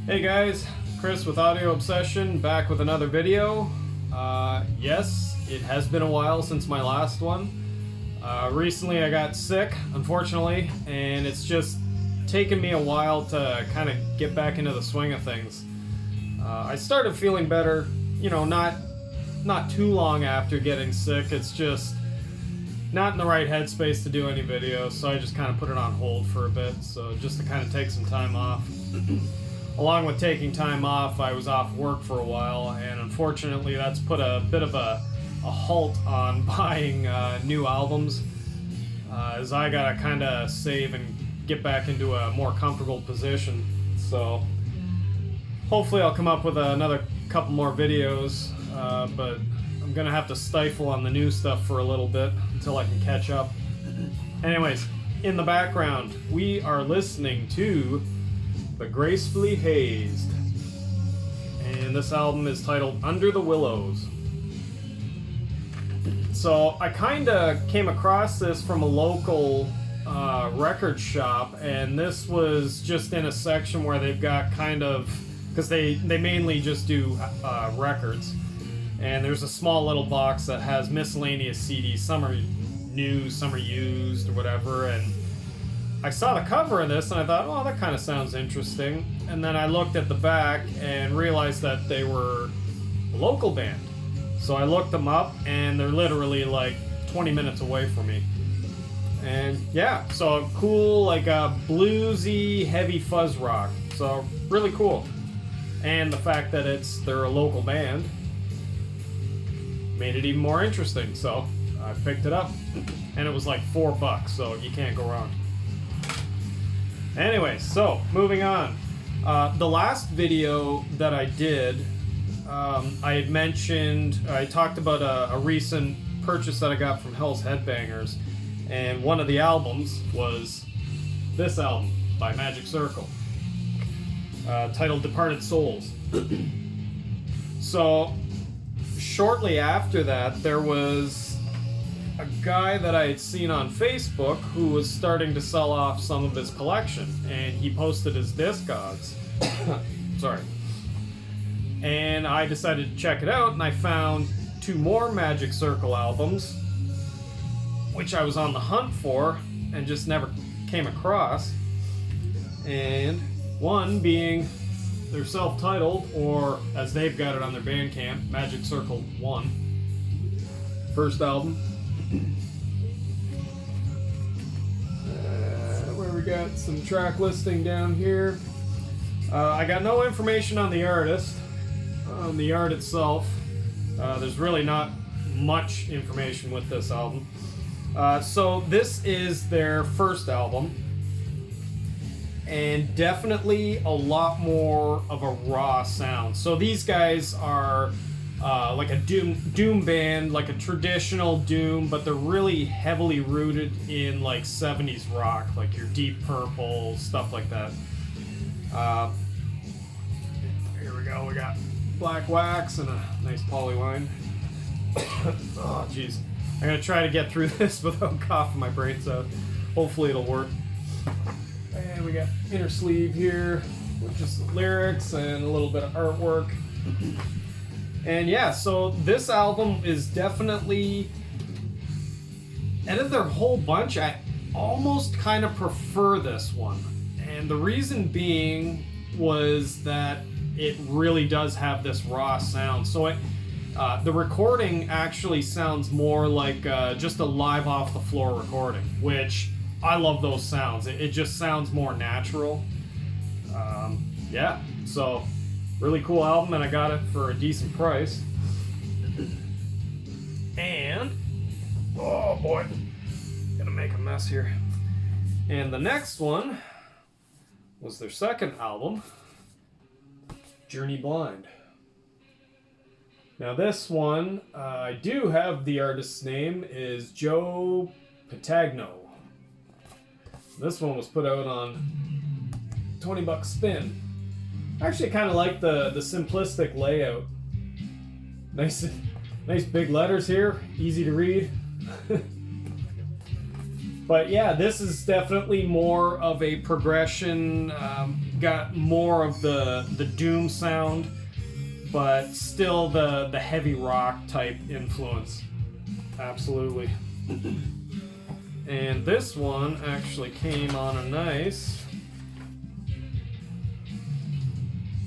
Hey guys, Chris with Audio Obsession, back with another video. Yes, it has been a while since my last one. Recently I got sick, unfortunately, and it's just taken me a while to kind of get back into the swing of things. I started feeling better, you know, not too long after getting sick. It's just not in the right headspace to do any videos, so I just kind of put it on hold for a bit, so just to kind of take some time off. Along with taking time off, I was off work for a while, and unfortunately that's put a bit of a halt on buying new albums, as I gotta kind of save and get back into a more comfortable position. So hopefully I'll come up with another couple more videos, but I'm gonna have to stifle on the new stuff for a little bit until I can catch up. Anyways, in the background, we are listening to the Gracefully Hazed, and this album is titled Under the Willows. So I kind of came across this from a local record shop, and this was just in a section where they've got kind of, because they mainly just do records, and there's a small little box that has miscellaneous CDs. Some are new, some are used, or whatever, and I saw the cover of this and I thought, oh, that kind of sounds interesting. And then I looked at the back and realized that they were a local band. So I looked them up, and they're literally like 20 minutes away from me. And yeah, so cool, like a bluesy, heavy fuzz rock. So really cool. And the fact that they're a local band made it even more interesting. So I picked it up, and it was like $4, so you can't go wrong. Anyway, so moving on. The last video that I did, I had mentioned, I talked about a recent purchase that I got from Hell's Headbangers, and one of the albums was this album by Magic Circle, titled Departed Souls. So shortly after that, there was a guy that I had seen on Facebook who was starting to sell off some of his collection, and he posted his Discogs. Sorry. And I decided to check it out, and I found 2 more Magic Circle albums, which I was on the hunt for and just never came across. And one being their self-titled, or as they've got it on their Bandcamp, Magic Circle 1. First album. Where we got some track listing down here. I got no information on the artist, on the art itself. There's really not much information with this album. So this is their first album, and definitely a lot more of a raw sound. So these guys are like a doom band, like a traditional doom, but they're really heavily rooted in like 70s rock, like your Deep Purple, stuff like that. Here we go, we got black wax and a nice polyline. Oh jeez, I'm gonna try to get through this without coughing my brains out. Hopefully it'll work. And we got inner sleeve here with just the lyrics and a little bit of artwork. And yeah, so this album is definitely, out of their whole bunch, I almost kind of prefer this one. And the reason being was that it really does have this raw sound. So the recording actually sounds more like just a live off the floor recording, which I love those sounds. It just sounds more natural. Yeah, so really cool album, and I got it for a decent price. And, oh boy, gonna make a mess here. And the next one was their second album, Journey Blind. Now this one, I do have the artist's name, is Joe Patagno. This one was put out on $20 spin. Actually, I kind of like the simplistic layout. Nice big letters here, easy to read. But yeah, this is definitely more of a progression got more of the doom sound, but still the heavy rock type influence. Absolutely. And this one actually came on a nice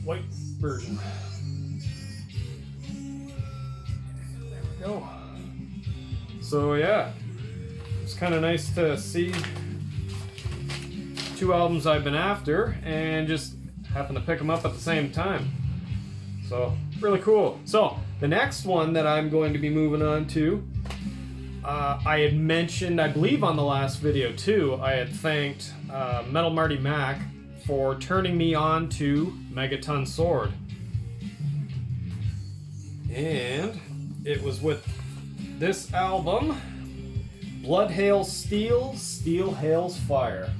white version. There we go. So yeah, it's kind of nice to see two albums I've been after and just happen to pick them up at the same time. So really cool. So the next one that I'm going to be moving on to, I had mentioned, I believe on the last video too, I had thanked Metal Marty Mac for turning me on to Megaton Sword. And it was with this album, Blood Hails Steel, Steel Hails Fire.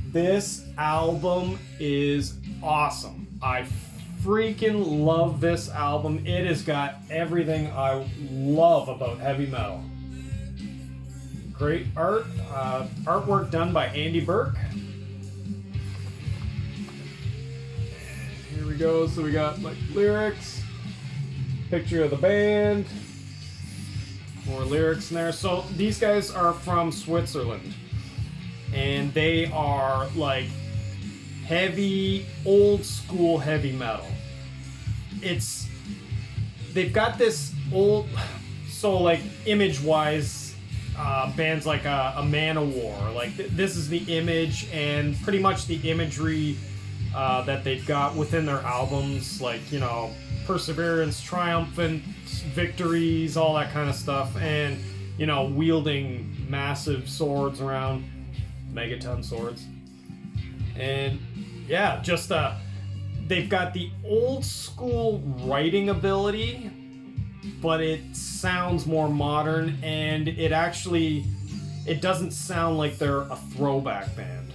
This album is awesome. I freaking love this album. It has got everything I love about heavy metal. Great artwork done by Andy Burke. And here we go. So we got like lyrics, picture of the band, more lyrics in there. So these guys are from Switzerland, and they are like heavy, old school heavy metal. They've got this old, so like image wise, bands like a Man of War, like this is the image and pretty much the imagery that they've got within their albums, like, you know, perseverance, triumphant victories, all that kind of stuff, and, you know, wielding massive swords around, Megaton swords. And yeah, just they've got the old school writing ability, but it sounds more modern, and it doesn't sound like they're a throwback band.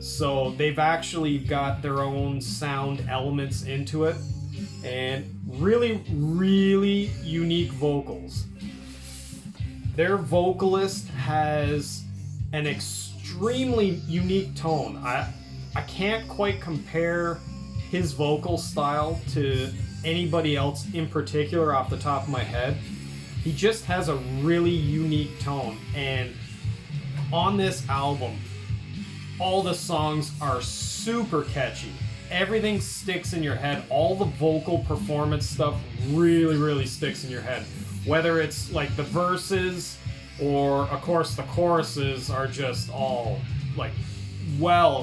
So they've actually got their own sound elements into it, and really, really unique vocals. Their vocalist has an extremely unique tone. I can't quite compare his vocal style to anybody else in particular off the top of my head. He just has a really unique tone, and on this album, all the songs are super catchy. Everything sticks in your head. All the vocal performance stuff really, really sticks in your head. Whether it's like the verses or, of course, the choruses are just all like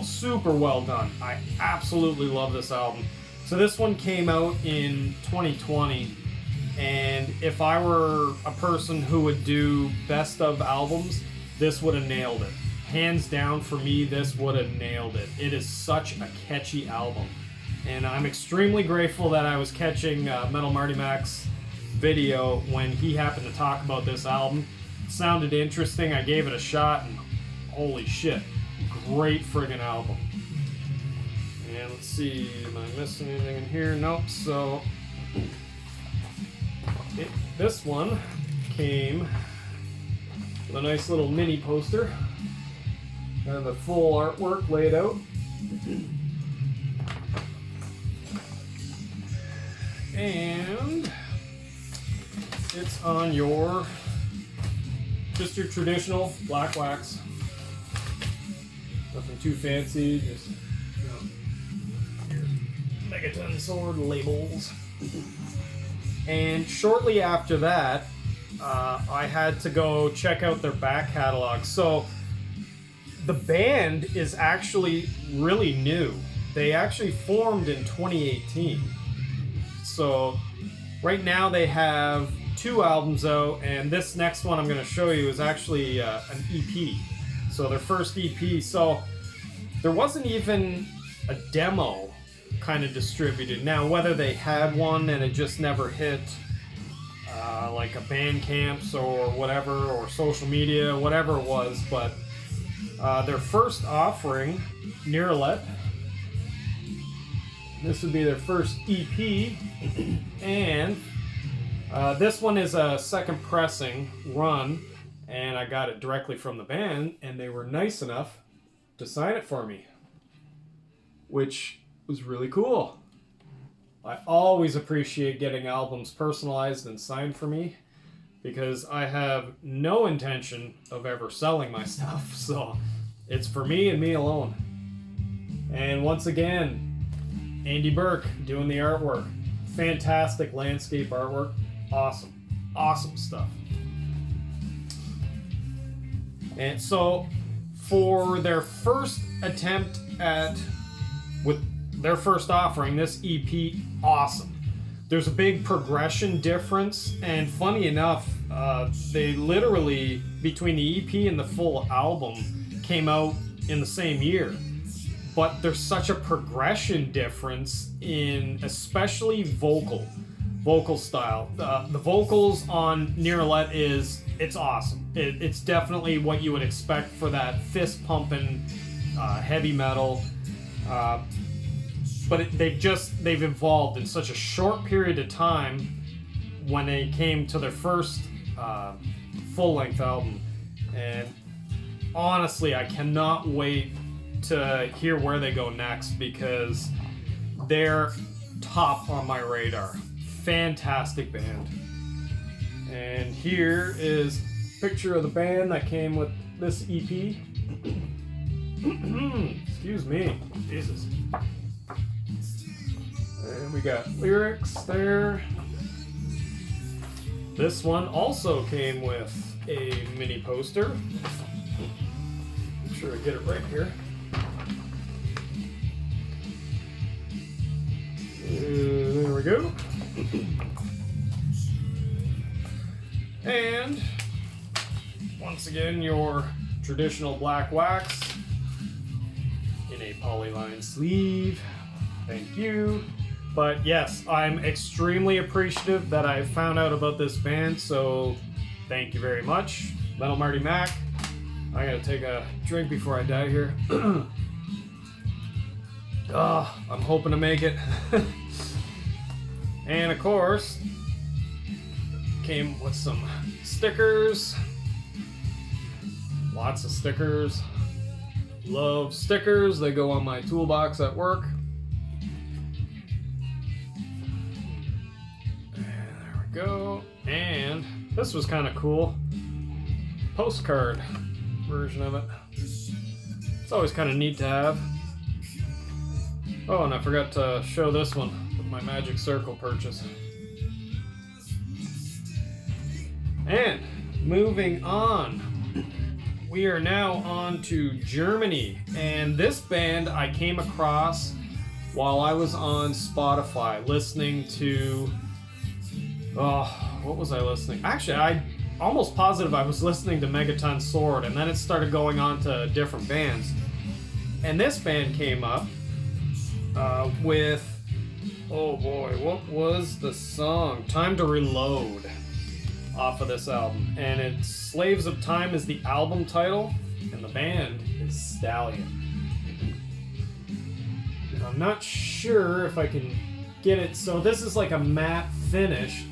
super well done. I absolutely love this album. So this one came out in 2020, and if I were a person who would do best of albums, this would have nailed it. Hands down for me, this would have nailed it. It is such a catchy album, and I'm extremely grateful that I was catching Metal Marty Mac's video when he happened to talk about this album. It sounded interesting. I gave it a shot, and holy shit, great friggin' album. And let's see, am I missing anything in here? Nope. So this one came with a nice little mini poster. Got the full artwork laid out. And it's on just your traditional black wax. Nothing too fancy, just, you know, your Megaton Sword labels. And shortly after that, I had to go check out their back catalog. So the band is actually really new. They actually formed in 2018. So right now they have 2 albums out, and this next one I'm going to show you is actually an EP. So their first EP. So there wasn't even a demo kind of distributed. Now, whether they had one and it just never hit like a Bandcamps or whatever, or social media, whatever it was, but their first offering, Nearlet, this would be their first EP, and this one is a second pressing run, and I got it directly from the band, and they were nice enough to sign it for me. which was really cool. I always appreciate getting albums personalized and signed for me because I have no intention of ever selling my stuff, so it's for me and me alone. And once again, Andy Burke doing the artwork. Fantastic landscape artwork. Awesome. Awesome stuff. And so, for their first attempt with their first offering, this EP, awesome. There's a big progression difference, and funny enough, they literally, between the EP and the full album, came out in the same year. But there's such a progression difference in especially vocal style. The vocals on Nearlet it's awesome. It's definitely what you would expect for that fist pumping heavy metal. But they've evolved in such a short period of time when they came to their first full-length album. And honestly, I cannot wait to hear where they go next because they're top on my radar. Fantastic band. And here is a picture of the band that came with this EP. Excuse me. Jesus. And we got lyrics there. This one also came with a mini poster. Make sure I get it right here. There we go. And once again, your traditional black wax in a polyline sleeve. Thank you. But yes, I'm extremely appreciative that I found out about this band, so thank you very much. Metal Marty Mac. I gotta take a drink before I die here. I'm hoping to make it. And of course, came with some stickers. Lots of stickers. Love stickers. They go on my toolbox at work. And there we go. And this was kind of cool. Postcard version of it. It's always kind of neat to have. Oh, and I forgot to show this one with my Magic Circle purchase. And moving on, we are now on to Germany. And this band I came across while I was on Spotify listening to, what was I listening? Actually, I'm almost positive I was listening to Megaton Sword, and then it started going on to different bands. And this band came up with, oh boy, what was the song? Time to Reload off of this album. And it's Slaves of Time is the album title, and the band is Stallion. And I'm not sure if I can get it. So this is like a matte finish,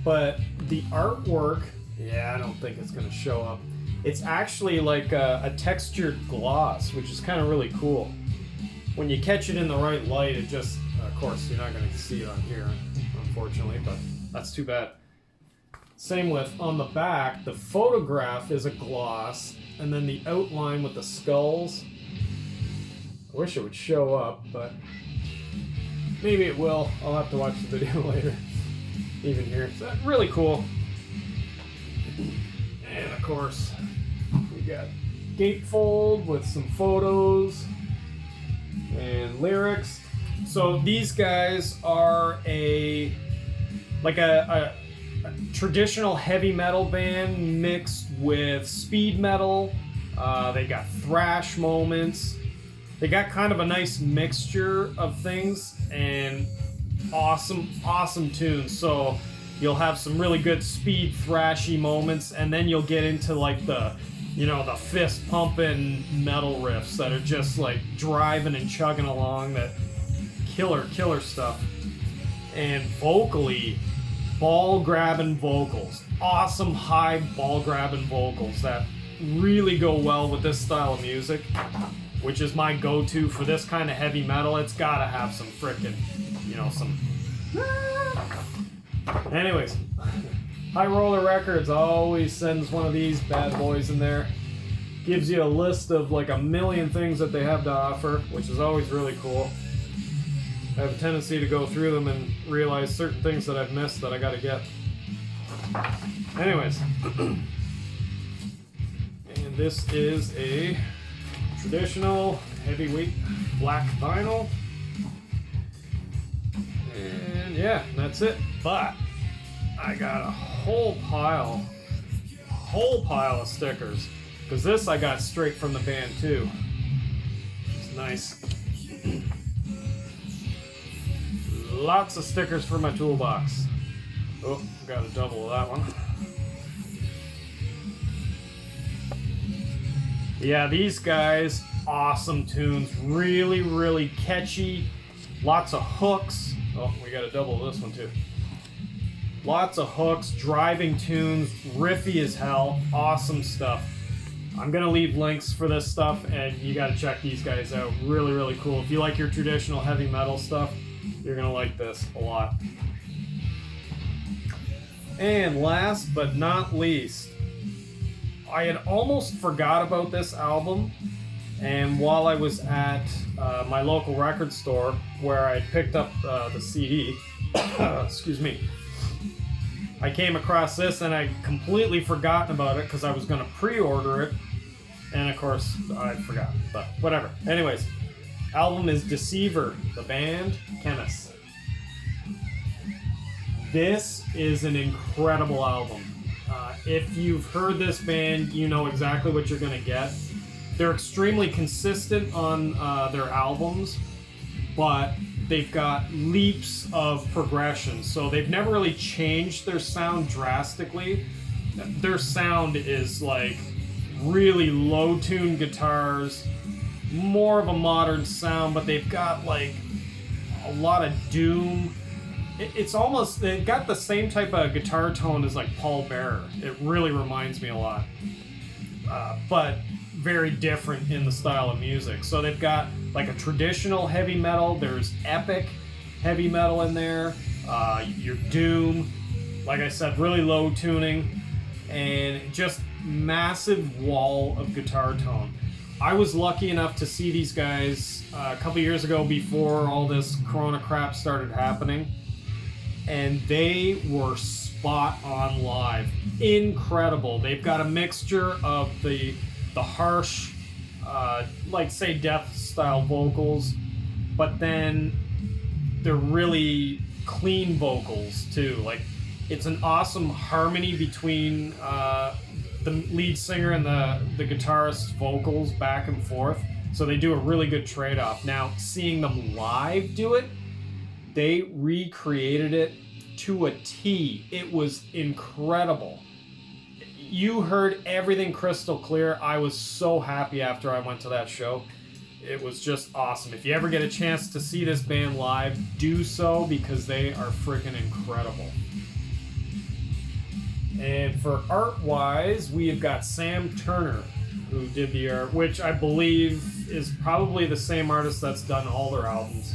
but the artwork, yeah, I don't think it's going to show up. It's actually like a textured gloss, which is kind of really cool. When you catch it in the right light, it just, of course, you're not going to see it on here, unfortunately, but that's too bad. Same with on the back, the photograph is a gloss, and then the outline with the skulls. I wish it would show up, but maybe it will. I'll have to watch the video later. Even here. So really cool. And of course, we got gatefold with some photos and lyrics. So these guys are a traditional heavy metal band mixed with speed metal. They got thrash moments. They got kind of a nice mixture of things and awesome tunes. So you'll have some really good speed thrashy moments, and then you'll get into like the fist pumping metal riffs that are just like driving and chugging along, that killer stuff. And vocally, ball grabbing vocals, awesome high ball grabbing vocals that really go well with this style of music. which is my go-to for this kind of heavy metal. It's gotta have some frickin', you know, some... Anyways, High Roller Records always sends one of these bad boys in there. Gives you a list of like a million things that they have to offer, which is always really cool. I have a tendency to go through them and realize certain things that I've missed that I gotta get. Anyways. And this is a traditional heavyweight black vinyl. And yeah, that's it. But I got a whole pile of stickers. Because this I got straight from the band too. It's nice. Lots of stickers for my toolbox. Oh, got a double of that one. Yeah, these guys, awesome tunes. Really, really catchy. Lots of hooks. Oh, we got a double of this one too. Lots of hooks, driving tunes, riffy as hell. Awesome stuff. I'm gonna leave links for this stuff, and you gotta check these guys out. Really, really cool. If you like your traditional heavy metal stuff, you're gonna like this a lot. And last but not least, I had almost forgot about this album, and while I was at my local record store where I picked up the CD, excuse me, I came across this and I'd completely forgotten about it because I was gonna pre-order it. And of course, I forgot, but whatever. Anyways, album is Deceiver, the band Chemist. This is an incredible album. If you've heard this band, you know exactly what you're gonna get. They're extremely consistent on their albums, but they've got leaps of progression. So they've never really changed their sound drastically. Their sound is like really low-tuned guitars, more of a modern sound, but they've got like a lot of doom. It's almost, they've got the same type of guitar tone as like Paul Bearer. It really reminds me a lot, but very different in the style of music. So they've got like a traditional heavy metal, there's epic heavy metal in there, your doom, like I said, really low tuning, and just massive wall of guitar tone. I was lucky enough to see these guys a couple years ago before all this Corona crap started happening, and they were spot on live. Incredible. They've got a mixture of the harsh, like say death style vocals, but then they're really clean vocals too. Like, it's an awesome harmony between the lead singer and the guitarist's vocals back and forth. So they do a really good trade-off. Now, seeing them live do it, they recreated it to a T. It was incredible. You heard everything crystal clear. I was so happy after I went to that show. It was just awesome. If you ever get a chance to see this band live, do so, because they are freaking incredible. And for art-wise, we have got Sam Turner, who did the art, which I believe is probably the same artist that's done all their albums,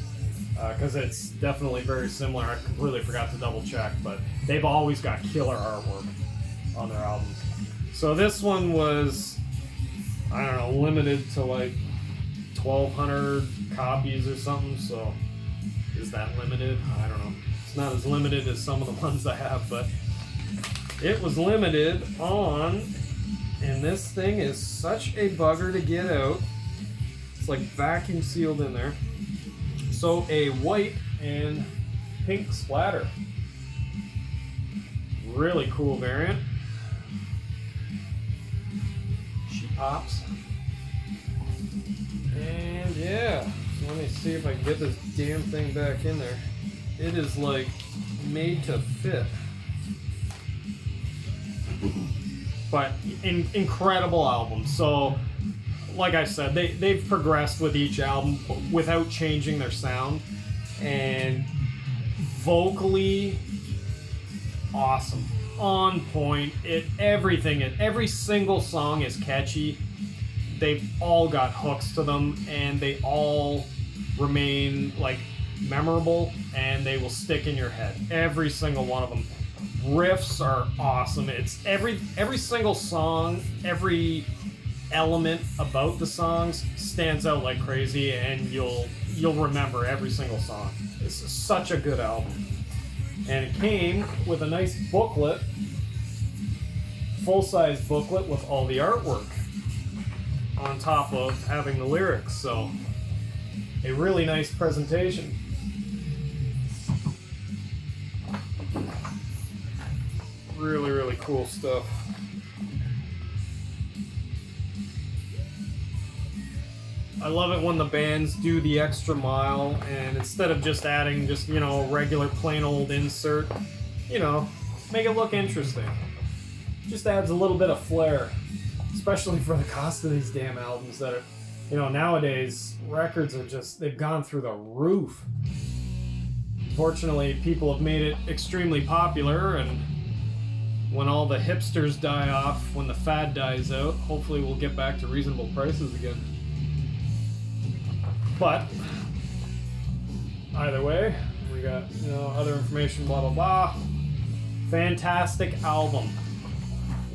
because it's definitely very similar. I completely forgot to double check, but they've always got killer artwork on their albums. So this one was, I don't know, limited to like 1,200 copies or something, so is that limited? I don't know. It's not as limited as some of the ones I have, but it was limited on, and this thing is such a bugger to get out. It's like vacuum sealed in there. So a white and pink splatter. Really cool variant. She pops. And yeah, so let me see if I can get this damn thing back in there. It is like made to fit. But incredible album. So, like I said, they've progressed with each album without changing their sound. And vocally, awesome. On point. Every single song is catchy. they've all got hooks to them, and they all remain like memorable, and they will stick in your head. Every single one of them. Riffs are awesome. It's every single song, every element about the songs stands out like crazy, and you'll remember every single song. It's such a good album. And it came with a nice booklet, full-size booklet with all the artwork on top of having the lyrics, so a really nice presentation. Really, really cool stuff. I love it when the bands do the extra mile, and instead of just adding just, you know, a regular plain old insert, you know, make it look interesting. Just adds a little bit of flair, especially for the cost of these damn albums that are, you know, nowadays records are just, they've gone through the roof. Fortunately, people have made it extremely popular, and when all the hipsters die off, when the fad dies out, hopefully we'll get back to reasonable prices again. But either way, we got, you know, other information, blah blah blah. Fantastic album.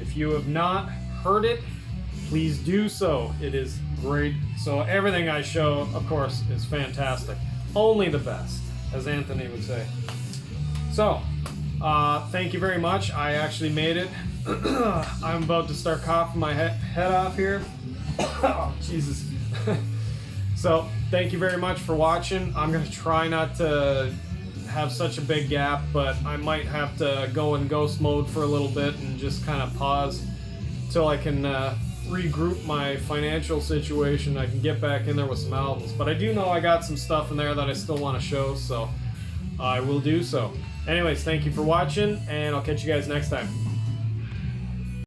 If you have not heard it, please do so. It is great. So everything I show, of course, is fantastic. Only the best, as Anthony would say. So, thank you very much. I actually made it. I'm about to start coughing my head off here. Oh, Jesus. So, thank you very much for watching. I'm going to try not to have such a big gap, but I might have to go in ghost mode for a little bit and just kind of pause till I can regroup my financial situation. I can get back in there with some albums. But I do know I got some stuff in there that I still want to show, so I will do so. Anyways, thank you for watching, and I'll catch you guys next time.